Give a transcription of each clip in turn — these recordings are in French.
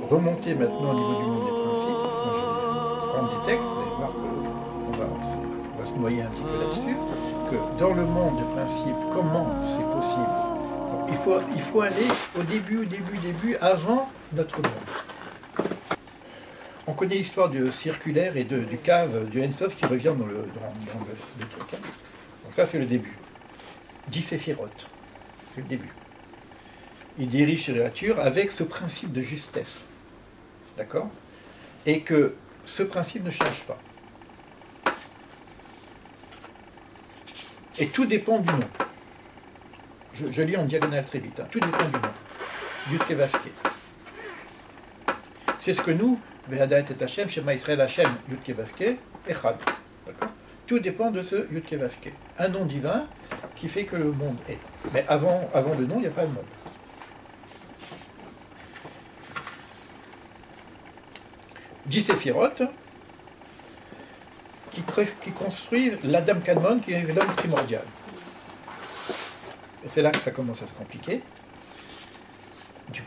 remonter maintenant au niveau du monde des principes, moi je vais prendre des textes, vous allez voir qu'on va se noyer un petit peu là-dessus, que dans le monde des principes, comment c'est possible? Donc, il faut aller au début, avant notre monde. On connaît l'histoire du circulaire et du cave, du Ensof qui revient dans le truc. Hein. Donc ça c'est le début. 10 séphirotes, c'est le début. Il dirige les créatures avec ce principe de justesse. D'accord? Et que ce principe ne change pas. Et tout dépend du nom. Je lis en diagonale très vite. Hein. Tout dépend du nom. Yudke Vavke. C'est ce que nous, Ve'adat et Hashem, Shema Israël Hashem, Yudke Vavke, Echad. D'accord? Tout dépend de ce Yudke Vavke. Un nom divin qui fait que le monde est. Mais avant le nom, il n'y a pas de monde. 10 séphirotes qui construisent l'Adam Kadmon, qui est l'homme primordial. Et c'est là que ça commence à se compliquer.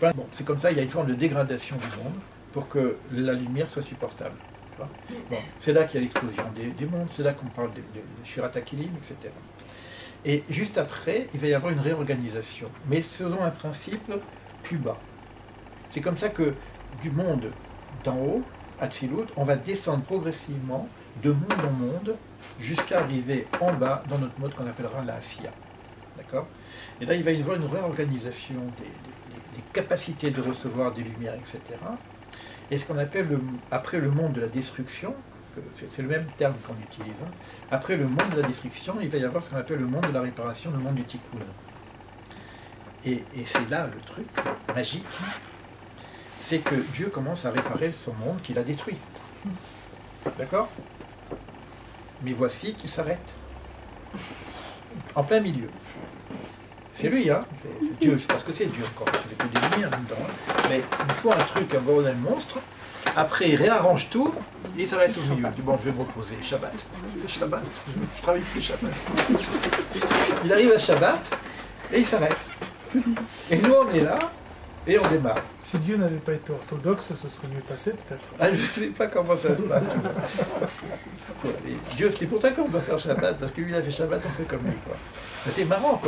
Bon, c'est comme ça, il y a une forme de dégradation du monde pour que la lumière soit supportable. Bon, c'est là qu'il y a l'explosion des mondes, c'est là qu'on parle de Shuratakilim, etc. Et juste après, il va y avoir une réorganisation, mais selon un principe plus bas. C'est comme ça que du monde d'en haut, Atzilut, on va descendre progressivement de monde en monde jusqu'à arriver en bas dans notre mode qu'on appellera la Asiya. D'accord? Et là, il va y avoir une réorganisation des capacités de recevoir des lumières, etc. Et ce qu'on appelle, après le monde de la destruction, c'est le même terme qu'on utilise, hein, après le monde de la destruction, il va y avoir ce qu'on appelle le monde de la réparation, le monde du tikkun. Et c'est là le truc magique, c'est que Dieu commence à réparer son monde qu'il a détruit. D'accord? Mais voici qu'il s'arrête. En plein milieu. C'est lui, hein? C'est Dieu, je pense que c'est Dieu encore, il fait que des lumières dedans. Mais il faut un truc, un bordel monstre. Après, il réarrange tout et il s'arrête au milieu. Il dit, bon, je vais me reposer. Shabbat. C'est Shabbat. Je travaille plus Shabbat. Il arrive à Shabbat et il s'arrête. Et nous, on est là et on démarre. Si Dieu n'avait pas été orthodoxe, ce serait mieux passé peut-être. Ah, je ne sais pas comment ça se passe. Dieu, c'est pour ça qu'on doit faire Shabbat, parce que lui, il a fait Shabbat, on fait comme lui. Quoi. Mais c'est marrant,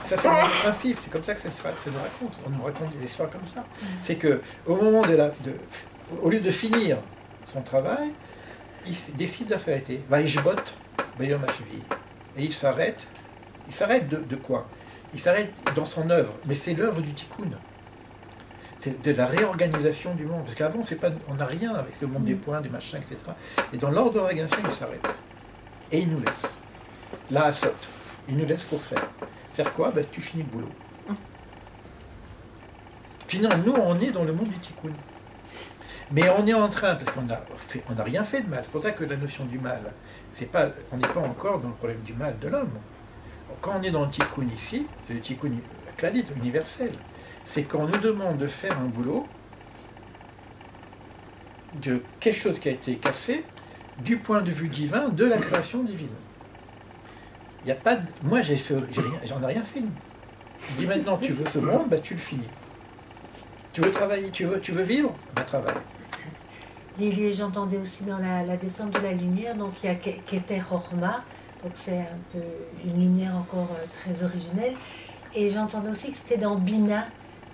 ça c'est le principe, c'est comme ça que ça nous raconte. On nous raconte des histoires comme ça. C'est qu'au moment au lieu de finir son travail, il décide d'arrêter. Vaishbot, Bayom Hashvi. Et il s'arrête. Il s'arrête de quoi? Il s'arrête dans son œuvre. Mais c'est l'œuvre du tikkun. C'est de la réorganisation du monde. Parce qu'avant, on n'a rien avec le monde des points, des machins, etc. Et dans l'ordre de l'organisation, il s'arrête. Et il nous laisse. Là, à Sot. Il nous laisse pour faire. Faire quoi? Ben, tu finis le boulot. Finalement, nous, on est dans le monde du tikkun. Mais on est en train, parce qu'on n'a rien fait de mal. C'est pour ça que la notion du mal, on n'est pas encore dans le problème du mal de l'homme. Quand on est dans le tikkun ici, c'est le tikkun cladit, universel. C'est quand on nous demande de faire un boulot de quelque chose qui a été cassé du point de vue divin de la création divine. Il y a pas de... Moi, j'en ai rien fait. Je dis maintenant, tu veux ce monde, bah, tu le finis. Tu veux travailler, tu veux vivre, bah, travaille. J'entendais aussi dans la descente de la lumière, donc il y a Keter Horma, donc c'est un peu une lumière encore très originelle. Et j'entendais aussi que c'était dans Bina,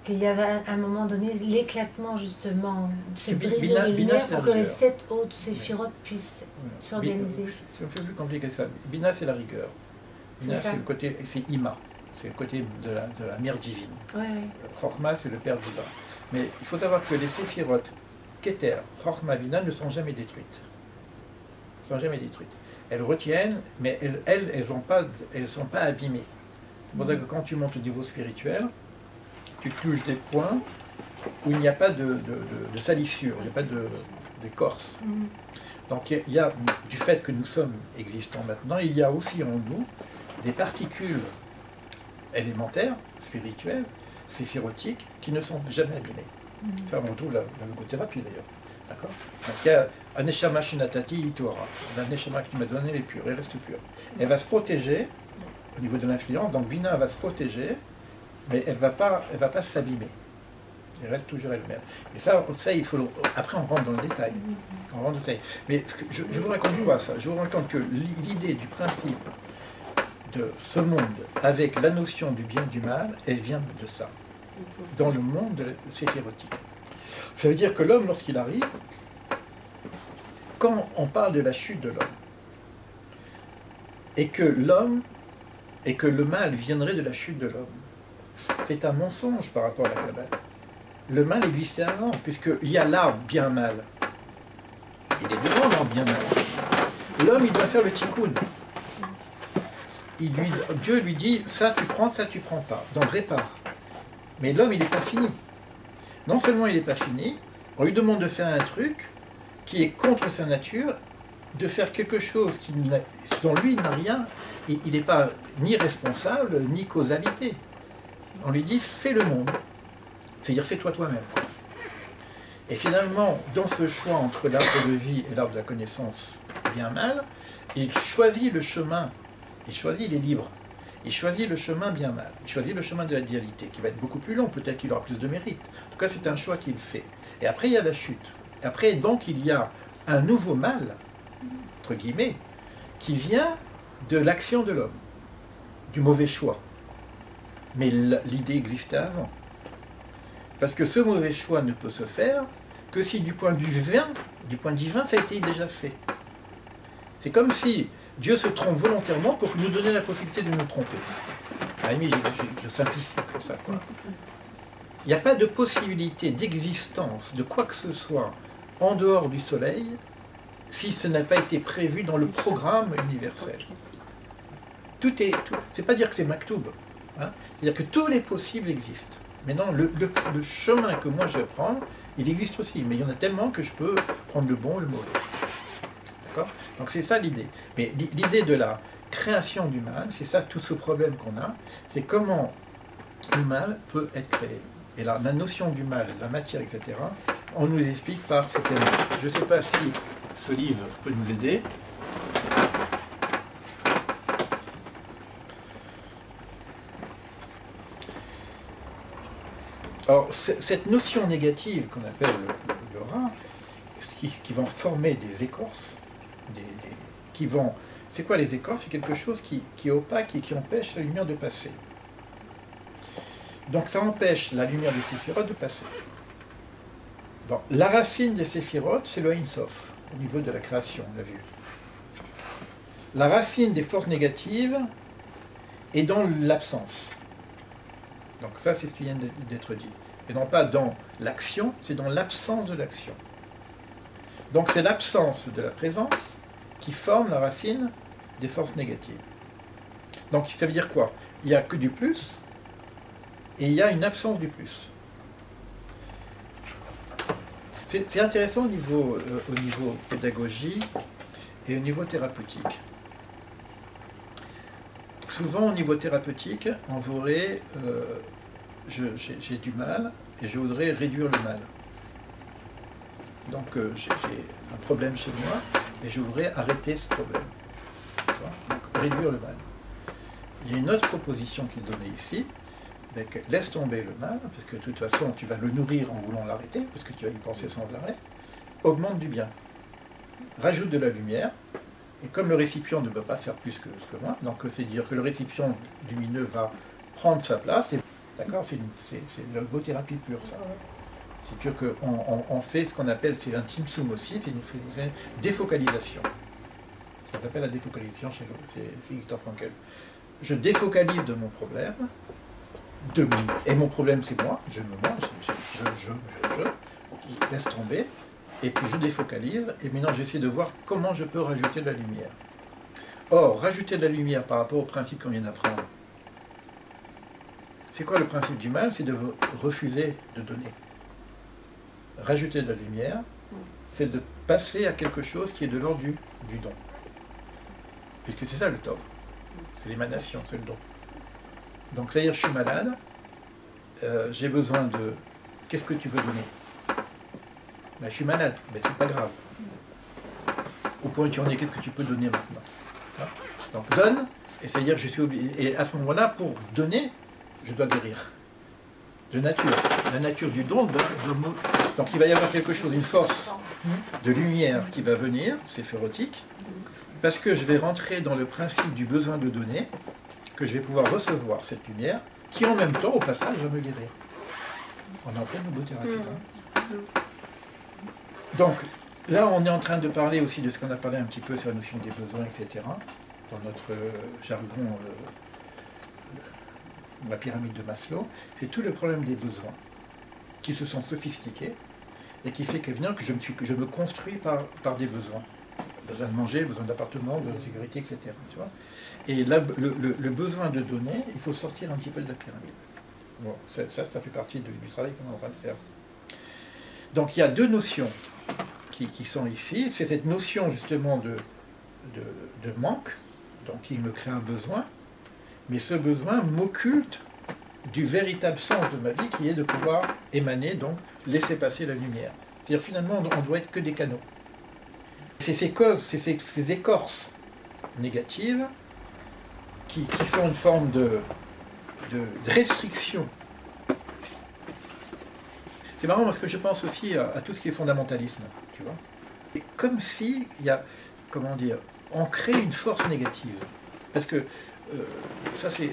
qu'il y avait à un moment donné l'éclatement justement de ces brisures de lumière pour que les 7 autres séphirotes puissent s'organiser. C'est un peu plus compliqué que ça. Bina, c'est la rigueur. Bina, c'est le côté, c'est Ima, c'est le côté de la mère divine. Ouais. Chorma, c'est le père divin. Mais il faut savoir que les séphirotes, Keter, Chorma, Bina, ne sont jamais détruites. Ne sont jamais détruites. Elles retiennent, mais elles ne sont pas abîmées. C'est pour ça que quand tu montes au niveau spirituel, tu touches des points où il n'y a pas de salissure, il n'y a pas d'écorce. Donc il y a, du fait que nous sommes existants maintenant, il y a aussi en nous des particules élémentaires, spirituelles, séphirotiques, qui ne sont jamais abîmées. Ça, on retrouve la logothérapie d'ailleurs. D'accord? Donc il y a Aneshama Shinatati Itora. La Neshama que tu m'as donné, elle est pure, elle reste pure. Elle va se protéger au niveau de l'influence, donc Bina va se protéger, mais elle va pas s'abîmer. Il reste toujours le même. Et ça il faut. Après, on rentre dans le détail. On rentre dans le détail. Mais je vous raconte quoi, ça? Je vous raconte que l'idée du principe de ce monde, avec la notion du bien et du mal, elle vient de ça. Dans le monde séphirotique. Ça veut dire que l'homme, lorsqu'il arrive, quand on parle de la chute de l'homme, et que le mal viendrait de la chute de l'homme, c'est un mensonge par rapport à la Kabbale. Le mal existait avant, puisqu'il y a l'arbre bien-mal. Il est devant l'arbre bien-mal. L'homme, il doit faire le tikkun. Dieu lui dit, ça tu prends pas. Donc répare. Mais l'homme, il n'est pas fini. Non seulement il n'est pas fini, on lui demande de faire un truc qui est contre sa nature, de faire quelque chose dont lui n'a rien, il n'est pas ni responsable, ni causalité. On lui dit, fais le monde. C'est-à-dire, fais-toi toi-même. Et finalement, dans ce choix entre l'arbre de vie et l'arbre de la connaissance bien-mal, il choisit le chemin, il est libre. Il choisit le chemin bien-mal, il choisit le chemin de la dualité, qui va être beaucoup plus long, peut-être qu'il aura plus de mérite. En tout cas, c'est un choix qu'il fait. Et après, il y a la chute. Et après, donc, il y a un nouveau mal, entre guillemets, qui vient de l'action de l'homme, du mauvais choix. Mais l'idée existait avant. Parce que ce mauvais choix ne peut se faire que si du point divin, ça a été déjà fait. C'est comme si Dieu se trompe volontairement pour nous donner la possibilité de nous tromper. Je simplifie comme ça, quoi. Il n'y a pas de possibilité d'existence de quoi que ce soit en dehors du soleil si ce n'a pas été prévu dans le programme universel. C'est pas dire que c'est maktoub, hein, c'est-à-dire que tous les possibles existent. Maintenant, le chemin que moi je prends, il existe aussi, mais il y en a tellement que je peux prendre le bon et le mauvais. D'accord ? Donc c'est ça l'idée. Mais l'idée de la création du mal, c'est ça tout ce problème qu'on a, c'est comment le mal peut être créé. Et là, la notion du mal, de la matière, etc., on nous explique par cet élément. Je ne sais pas si ce livre peut nous aider. Alors, cette notion négative qu'on appelle le rat, qui vont former des écorces, c'est quoi les écorces? C'est quelque chose qui est opaque et qui empêche la lumière de passer. Donc ça empêche la lumière des séphirotes de passer. Donc, la racine des séphirotes, c'est le Ein Sof, au niveau de la création, on l'a vu. La racine des forces négatives est dans l'absence. Donc ça, c'est ce qui vient d'être dit. Et non pas dans l'action, c'est dans l'absence de l'action. Donc c'est l'absence de la présence qui forme la racine des forces négatives. Donc ça veut dire quoi? Il n'y a que du plus, et il y a une absence du plus. C'est intéressant au niveau pédagogie et au niveau thérapeutique. Souvent, au niveau thérapeutique, on voudrait... j'ai du mal et je voudrais réduire le mal. Donc j'ai un problème chez moi et je voudrais arrêter ce problème. Donc réduire le mal. Il y a une autre proposition qui est donnée ici, avec laisse tomber le mal, parce que de toute façon tu vas le nourrir en voulant l'arrêter, parce que tu vas y penser sans arrêt, augmente du bien. Rajoute de la lumière, et comme le récipient ne peut pas faire plus que moi, donc c'est-à-dire que le récipient lumineux va prendre sa place, d'accord, c'est de l'ergothérapie pure, ça. C'est-à-dire qu'on fait ce qu'on appelle, c'est un timsum aussi, c'est une défocalisation. Ça s'appelle la défocalisation chez Viktor Frankl. Je défocalise de mon problème, et mon problème c'est moi, je me mange, je laisse tomber, et puis je défocalise, et maintenant j'essaie de voir comment je peux rajouter de la lumière. Or, rajouter de la lumière par rapport au principe qu'on vient d'apprendre, c'est quoi le principe du mal? C'est de refuser de donner. Rajouter de la lumière, c'est de passer à quelque chose qui est de l'ordre du don. Puisque c'est ça le tov. C'est l'émanation, c'est le don. Donc, c'est-à-dire, je suis malade, j'ai besoin de... Qu'est-ce que tu veux donner? Ben, je suis malade, mais c'est pas grave. Au point où tu en es, qu'est-ce que tu peux donner maintenant? Donc, donne, et c'est-à-dire, je suis obligé... Et à ce moment-là, pour donner, je dois guérir. de nature. La nature du don, donc il va y avoir quelque chose, une force de lumière qui va venir, c'est férotique, parce que je vais rentrer dans le principe du besoin de donner, que je vais pouvoir recevoir cette lumière, qui en même temps, au passage, va me guérir. On est en pleine logothérapie. Donc, là, on est en train de parler aussi de ce qu'on a parlé un petit peu sur la notion des besoins, etc. Dans notre jargon, la pyramide de Maslow, c'est tout le problème des besoins qui se sont sophistiqués et qui fait que je me construis par des besoins. Besoin de manger, besoin d'appartement, besoin de sécurité, etc. Tu vois, et là, le besoin de donner, il faut sortir un petit peu de la pyramide. Bon, ça fait partie du travail qu'on est en train de faire. Donc il y a deux notions qui sont ici. C'est cette notion justement de manque, donc qui me crée un besoin, mais ce besoin m'occulte du véritable sens de ma vie qui est de pouvoir émaner, donc laisser passer la lumière. C'est-à-dire finalement on doit être que des canaux. C'est ces causes, ces écorces négatives qui sont une forme de restriction. C'est marrant parce que je pense aussi à tout ce qui est fondamentalisme, tu vois. Et comme si il y a, comment dire, on crée une force négative. Parce que ça c'est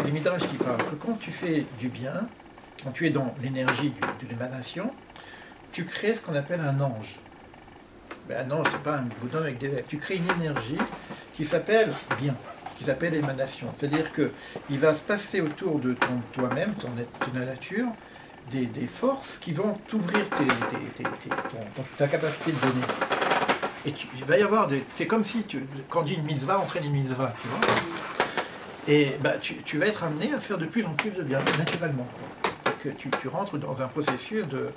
les Midrash qui parlent, que quand tu fais du bien, quand tu es dans l'énergie de l'émanation, tu crées ce qu'on appelle un ange. Ben un ange, c'est pas un bonhomme avec des lèvres. Tu crées une énergie qui s'appelle bien, qui s'appelle émanation. C'est-à-dire qu'il va se passer autour de toi-même, de la nature, des forces qui vont t'ouvrir ta capacité de donner. Et il va y avoir c'est comme si, quand je dis une mitzvah, entraîne une mitzvah, tu vois. Et bah, tu vas être amené à faire de plus en plus de bien, naturellement. Que tu rentres dans un processus de...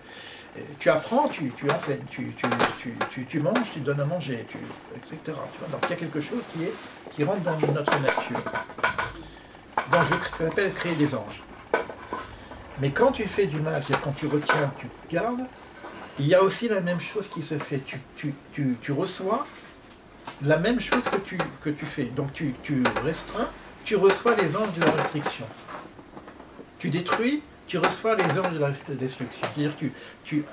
Tu apprends, tu enseignes, tu manges, tu donnes à manger, etc. Tu vois. Donc il y a quelque chose qui rentre dans notre nature. Donc ça s'appelle créer des anges. Mais quand tu fais du mal, c'est-à-dire quand tu retiens, tu gardes, il y a aussi la même chose qui se fait. Tu reçois la même chose que tu fais. Donc tu restreins, tu reçois les anges de la restriction. Tu détruis, tu reçois les anges de la destruction. C'est-à-dire tu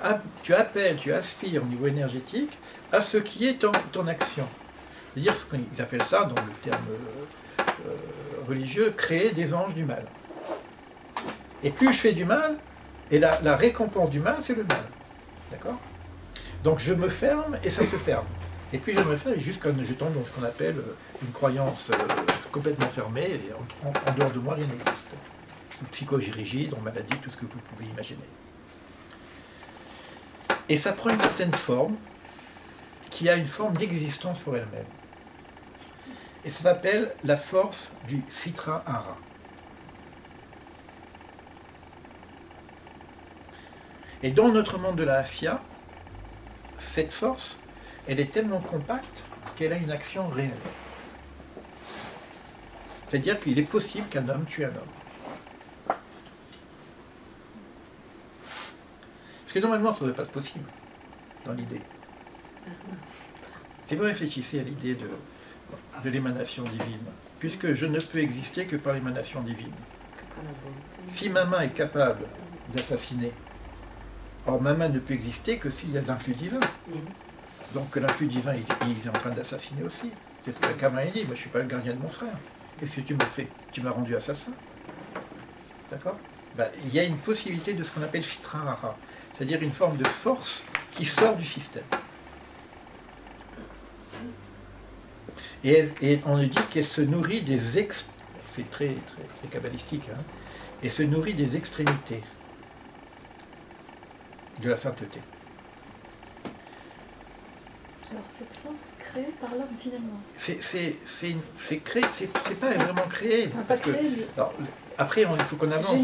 appelles, tu aspires au niveau énergétique à ce qui est ton action. C'est-à-dire ce qu'ils appellent ça, dans le terme religieux, créer des anges du mal. Et plus je fais du mal, et la récompense du mal, c'est le mal. D'accord? Donc je me ferme et ça se ferme. Et puis je me ferme et juste comme je tombe dans ce qu'on appelle une croyance complètement fermée, et en dehors de moi, rien n'existe. Une psychologie rigide, en maladie, tout ce que vous pouvez imaginer. Et ça prend une certaine forme, qui a une forme d'existence pour elle-même. Et ça s'appelle la force du Sitra Hara. Et dans notre monde de la Asya, cette force, elle est tellement compacte qu'elle a une action réelle. C'est-à-dire qu'il est possible qu'un homme tue un homme. Parce que normalement, ça ne devrait pas être possible, dans l'idée. Si vous réfléchissez à l'idée de l'émanation divine, puisque je ne peux exister que par l'émanation divine. Si ma main est capable d'assassiner, or ma main ne peut exister que s'il y a de l'influx divin. Donc l'influx divin, il est en train d'assassiner aussi. C'est ce que Kama dit, moi je ne suis pas le gardien de mon frère. Qu'est-ce que tu m'as fait? Tu m'as rendu assassin. D'accord? Ben, il y a une possibilité de ce qu'on appelle Sitra Hara, c'est-à-dire une forme de force qui sort du système. Et on nous dit qu'elle se nourrit des c'est très kabbalistique, hein, et se nourrit des extrémités de la sainteté. Alors cette force créée par l'homme finalement. C'est créé, c'est pas vraiment créé. Pas créé, mais... Alors, après, il faut qu'on avance.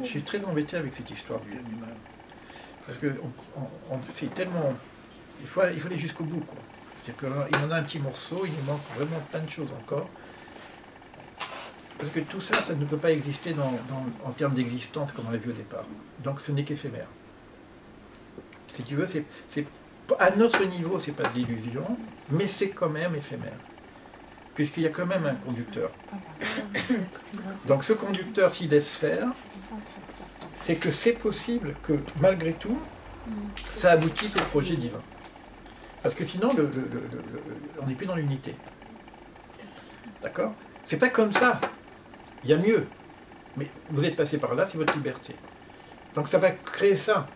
Je suis très embêté avec cette histoire du animal. Parce que c'est tellement... Il faut aller jusqu'au bout, quoi. C'est-à-dire qu'il en a un petit morceau, il nous manque vraiment plein de choses encore. Parce que tout ça, ça ne peut pas exister en termes d'existence comme on l'a vu au départ. Donc ce n'est qu'éphémère. Si tu veux, à notre niveau, c'est pas de l'illusion, mais c'est quand même éphémère. puisqu'il y a quand même un conducteur. Donc ce conducteur, s'il laisse faire, c'est que c'est possible que, malgré tout, ça aboutisse au projet divin. Parce que sinon, on n'est plus dans l'unité. D'accord? C'est pas comme ça. Il y a mieux. Mais vous êtes passé par là, c'est votre liberté. Donc ça va créer ça.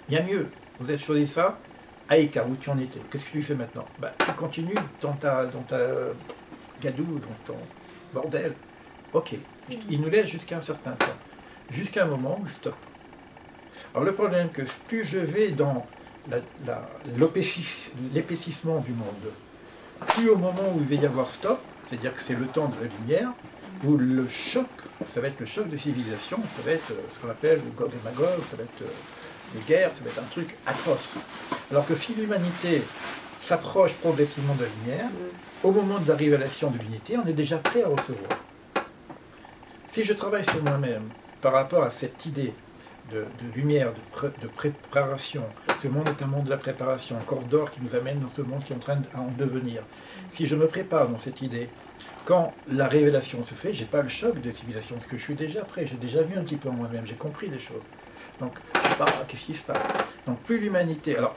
Il y a mieux. Vous avez choisi ça, Aïka, où tu en étais. Qu'est-ce que tu fais maintenant? Bah, tu continues dans ta gadou, dans ton bordel. Ok. Il nous laisse jusqu'à un certain temps. Jusqu'à un moment où stop. Alors le problème, que plus je vais dans l'épaississement du monde, plus au moment où il va y avoir stop, c'est-à-dire que c'est le temps de la lumière, où le choc, ça va être le choc de civilisation, ça va être ce qu'on appelle le Gog et Magog, ça va être des guerres, ça va être un truc atroce. Alors que si l'humanité s'approche progressivement de la lumière, au moment de la révélation de l'unité, on est déjà prêt à recevoir. Si je travaille sur moi-même par rapport à cette idée de lumière, de préparation, ce monde est un monde de la préparation, un corps d'or qui nous amène dans ce monde qui est en train d'en devenir. Si je me prépare dans cette idée, quand la révélation se fait, je n'ai pas le choc de civilisation, parce que je suis déjà prêt, j'ai déjà vu un petit peu en moi-même, j'ai compris des choses. Donc, je sais pas, qu'est-ce qui se passe? Donc, plus l'humanité... Alors,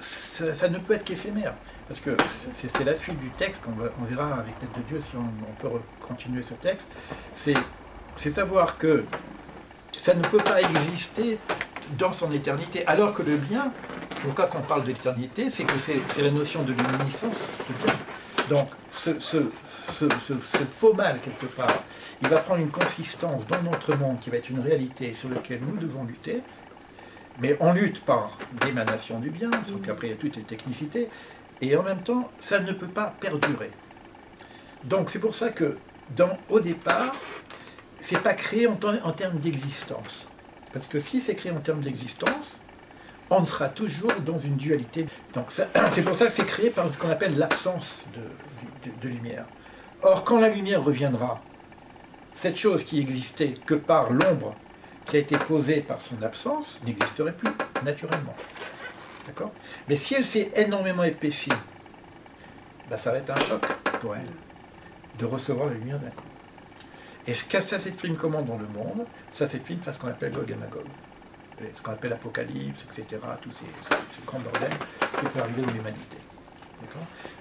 ça ne peut être qu'éphémère, parce que c'est la suite du texte, on verra avec l'aide de Dieu si on peut continuer ce texte, c'est savoir que ça ne peut pas exister dans son éternité, alors que le bien, pourquoi qu'on parle d'éternité, c'est que c'est la notion de luminescence de bien. Donc, ce faux mal, quelque part, il va prendre une consistance dans notre monde qui va être une réalité sur laquelle nous devons lutter, mais on lutte par l'émanation du bien, sans qu'après il y a toutes les technicités, et en même temps, ça ne peut pas perdurer. Donc, c'est pour ça que, au départ, c'est pas créé en termes d'existence. Parce que si c'est créé en termes d'existence, on sera toujours dans une dualité. Donc c'est pour ça que c'est créé par ce qu'on appelle l'absence de lumière. Or, quand la lumière reviendra, cette chose qui existait que par l'ombre qui a été posée par son absence n'existerait plus, naturellement. D'accord? Mais si elle s'est énormément épaissie, ben ça va être un choc pour elle de recevoir la lumière d'un coup. Et ça s'exprime comment dans le monde? Ça s'exprime par ce qu'on appelle Gog et Magog, ce qu'on appelle l'Apocalypse, etc., tous ces grands bordels qui peuvent arriver dans l'humanité.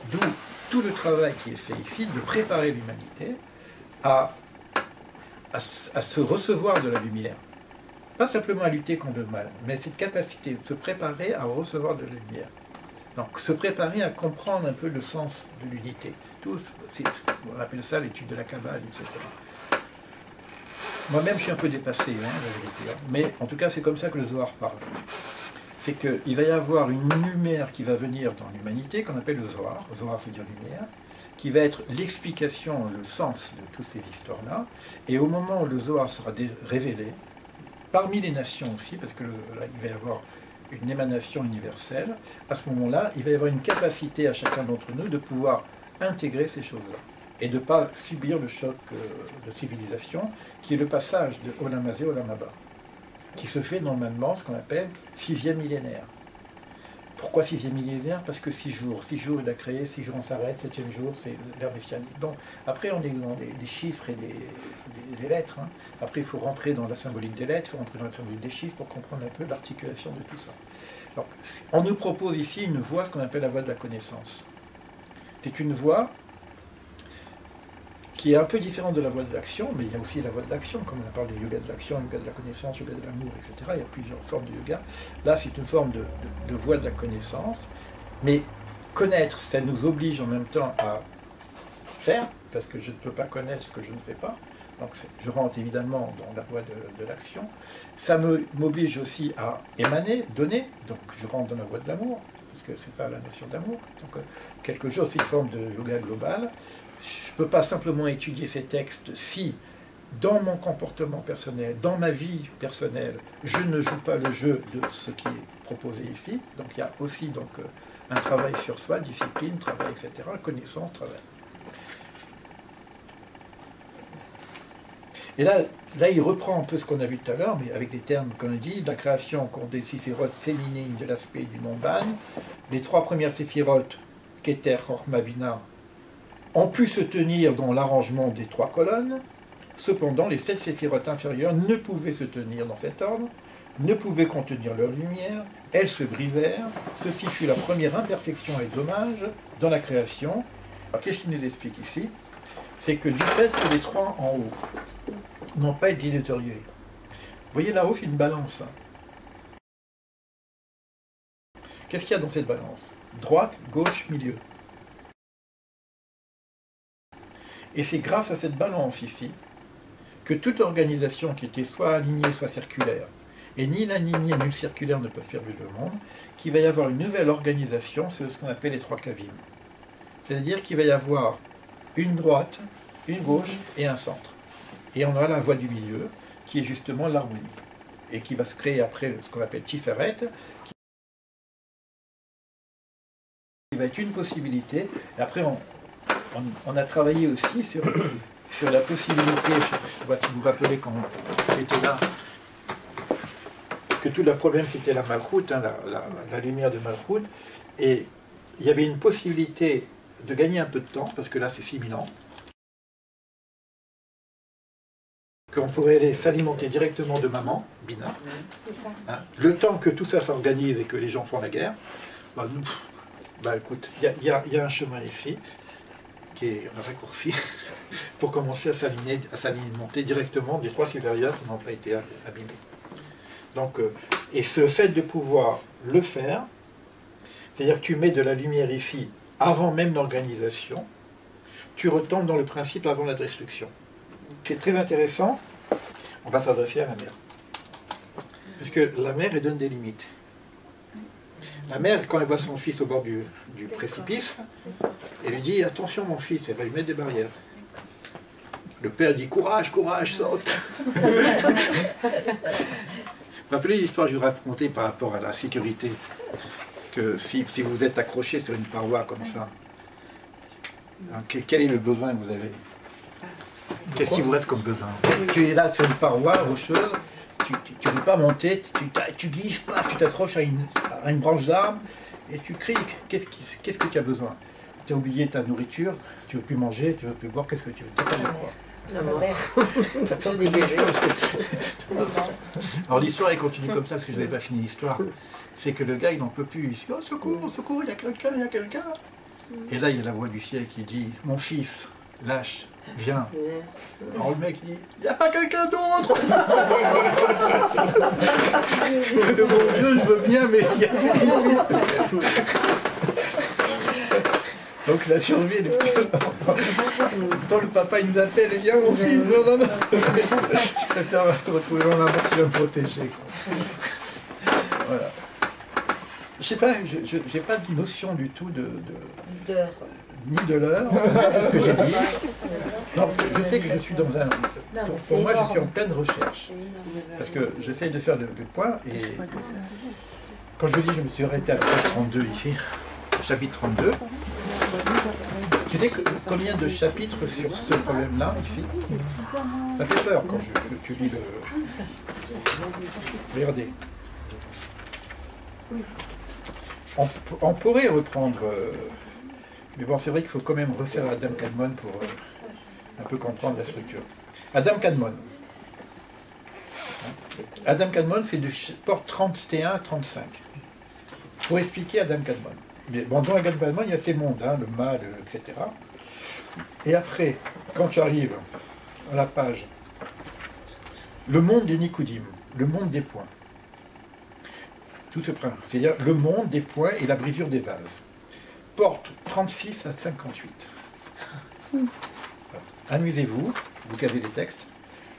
D'où tout le travail qui est fait ici de préparer l'humanité à se recevoir de la lumière. Pas simplement à lutter contre le mal, mais cette capacité de se préparer à recevoir de la lumière. Donc se préparer à comprendre un peu le sens de l'unité. On appelle ça l'étude de la Kabbale, etc. Moi-même, je suis un peu dépassé, la vérité. Mais en tout cas, c'est comme ça que le Zohar parle. C'est qu'il va y avoir une lumière qui va venir dans l'humanité, qu'on appelle le Zohar. Le Zohar, c'est dire lumière, qui va être l'explication, le sens de toutes ces histoires-là. Et au moment où le Zohar sera révélé, parmi les nations aussi, parce que là, il va y avoir une émanation universelle, à ce moment-là, il va y avoir une capacité à chacun d'entre nous de pouvoir intégrer ces choses-là. Et de ne pas subir le choc de civilisation, qui est le passage de Olam Hazé, Olam Haba, qui se fait normalement ce qu'on appelle 6e millénaire. Pourquoi 6e millénaire? Parce que 6 jours. 6 jours il a créé, 6 jours on s'arrête, 7e jour c'est l'ère messianique. Donc après on est dans des chiffres et des lettres. Hein. Après il faut rentrer dans la symbolique des lettres, il faut rentrer dans la symbolique des chiffres pour comprendre un peu l'articulation de tout ça. Donc, on nous propose ici une voie, ce qu'on appelle la voie de la connaissance. C'est une voie qui est un peu différente de la voie de l'action, mais il y a aussi la voie de l'action, comme on parle des yoga de l'action, yoga de la connaissance, yoga de l'amour, etc. Il y a plusieurs formes de yoga. Là, c'est une forme de voie de la connaissance, mais connaître, ça nous oblige en même temps à faire, parce que je ne peux pas connaître ce que je ne fais pas, donc je rentre évidemment dans la voie de l'action. Ça m'oblige aussi à émaner, donner, donc je rentre dans la voie de l'amour, parce que c'est ça la notion d'amour. Donc quelque chose, c'est une forme de yoga global. Je ne peux pas simplement étudier ces textes si, dans mon comportement personnel, dans ma vie personnelle, je ne joue pas le jeu de ce qui est proposé ici. Donc il y a aussi un travail sur soi, discipline, travail, etc., connaissance, travail. Et là, il reprend un peu ce qu'on a vu tout à l'heure, mais avec les termes qu'on a dit, la création qu'ont des séphirotes féminines de l'aspect du non-ban, les 3 premières séphirotes, Keter, Chorma, Bina, ont pu se tenir dans l'arrangement des 3 colonnes. Cependant, les 7 séphirotes inférieures ne pouvaient se tenir dans cet ordre, ne pouvaient contenir leur lumière, elles se brisèrent. Ceci fut la première imperfection et dommage dans la création. Alors, qu'est-ce qu'il nous explique ici? C'est que du fait que les 3 en haut n'ont pas été détériorés. Vous voyez là-haut, c'est une balance. Qu'est-ce qu'il y a dans cette balance? Droite, gauche, milieu. Et c'est grâce à cette balance ici que toute organisation qui était soit alignée, soit circulaire, et ni l'alignée ni le circulaire ne peuvent faire vivre le monde, qu'il va y avoir une nouvelle organisation, c'est ce qu'on appelle les 3 kavim. C'est-à-dire qu'il va y avoir une droite, une gauche et un centre. Et on a la voie du milieu, qui est justement l'harmonie, et qui va se créer après ce qu'on appelle Tiferet, qui va être une possibilité. Et après, on a travaillé aussi sur la possibilité, je ne sais pas si vous vous rappelez quand on était là, parce que tout le problème c'était la Malchut, hein, la lumière de Malchut, et il y avait une possibilité de gagner un peu de temps, parce que là c'est 6000 ans, qu'on pourrait aller s'alimenter directement de maman, Bina, hein, le temps que tout ça s'organise et que les gens font la guerre, écoute, il y a un chemin ici, qui est un raccourci, pour commencer à s'alimenter directement des 3 supérieurs qui n'ont pas été abîmés. Donc, et ce fait de pouvoir le faire, c'est-à-dire que tu mets de la lumière ici avant même l'organisation, tu retombes dans le principe avant la destruction. C'est très intéressant, on va s'adresser à la mère. Puisque la mère, elle donne des limites. La mère, quand elle voit son fils au bord du précipice, elle lui dit « Attention mon fils », elle va lui mettre des barrières. Le père dit « Courage, courage, saute !» Vous vous rappelez l'histoire que je vous racontais par rapport à la sécurité, que si vous êtes accroché sur une paroi comme ça, hein, quel est le besoin que vous avez? Qu'est-ce qui vous reste comme besoin? Tu es là sur une paroi rocheuse, tu ne veux pas monter, tu glisses, paf, tu t'accroches à une branche d'arbre et tu cries. Qu'est-ce que tu as besoin? Tu as oublié ta nourriture, tu ne veux plus manger, tu ne veux plus boire, qu'est-ce que tu veux? Tu as quoi? Alors l'histoire elle continue comme ça parce que je n'avais pas fini l'histoire. C'est que le gars il n'en peut plus, il dit oh secours, secours, il y a quelqu'un, il y a quelqu'un. Et là il y a la voix du ciel qui dit mon fils, lâche, viens. Alors le mec il dit il n'y a pas quelqu'un d'autre. Le bon Dieu je veux bien mais il y a... Donc la survie est plus... Pourtant le papa il nous appelle et viens mon fils, non, non. Je préfère retrouver mon maman qui va me protéger. Voilà. Je sais pas, j'ai pas de notion du tout d'heure. Ni de l'heure, ce que j'ai dit. Non, parce que je sais que je suis dans un... Pour moi je suis en pleine recherche. Parce que j'essaye de faire le point et... Quand je vous dis je me suis arrêté à la page 32 ici, chapitre 32. Tu sais combien de chapitres sur ce problème-là, ici? Ça fait peur quand tu lis le... Regardez. On pourrait reprendre... mais bon, c'est vrai qu'il faut quand même refaire Adam Kadmon pour un peu comprendre la structure. Adam Kadmon. Adam Kadmon, c'est de porte 31 à 35. Pour expliquer Adam Kadmon. Mais bon, dans Adam Kadmon, il y a ces mondes, hein, le mal, etc. Et après, quand tu arrives à la page, le monde des Nikudim, le monde des points. Tout ce principe, c'est-à-dire le monde des points et la brisure des vases. Porte 36 à 58. Amusez-vous, vous qui avez les textes,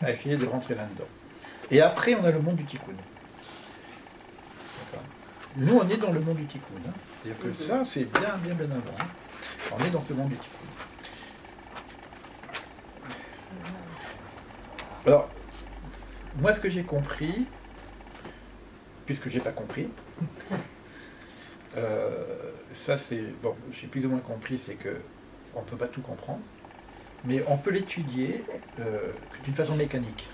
à essayer de rentrer là-dedans. Et après, on a le monde du Tikkun. Nous, on est dans le monde du Tikkun. Hein. C'est-à-dire que ça, c'est bien avant. Hein. On est dans ce monde du Tikkun. Alors, moi, ce que j'ai compris, puisque j'ai pas compris, ça c'est, bon, j'ai plus ou moins compris, c'est que on ne peut pas tout comprendre, mais on peut l'étudier d'une façon mécanique.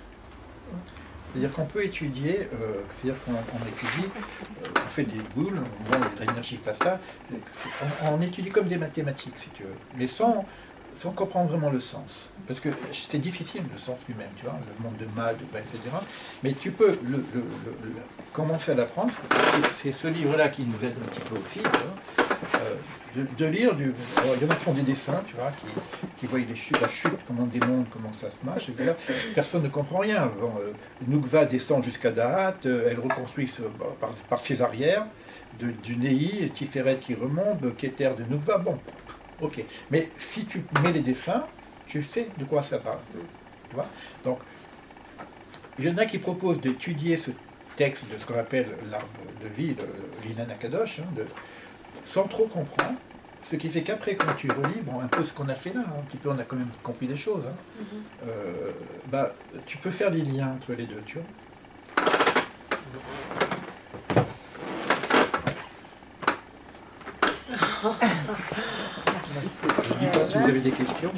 C'est-à-dire qu'on peut étudier, c'est-à-dire qu'on étudie, on fait des boules, on voit l'énergie qui passe là, on étudie comme des mathématiques, si tu veux, mais sans sans comprendre vraiment le sens. Parce que c'est difficile le sens lui-même, tu vois, le monde de mal, de mal, etc. Mais tu peux commencer à l'apprendre. C'est ce livre-là qui nous aide un petit peu aussi, tu vois, de lire alors, il y en a qui font des dessins, tu vois, qui voient la chute, comment on démonte, comment ça se marche, etc. Personne ne comprend rien. Bon, Nukva descend jusqu'à Da'at, elle reconstruit par ses arrières, du Nei, Tiferet qui remonte, Keter de Nukva, bon, ok. Mais si tu mets les dessins, tu sais de quoi ça parle. Tu vois. Donc, il y en a qui proposent d'étudier ce texte de ce qu'on appelle l'arbre de vie, l'Inan Akadosh, sans trop comprendre, ce qui fait qu'après, quand tu relis, bon, un peu ce qu'on a fait là, un petit peu, on a quand même compris des choses, tu peux faire des liens entre les deux, tu vois. Je ne dis pas si vous avez des questions.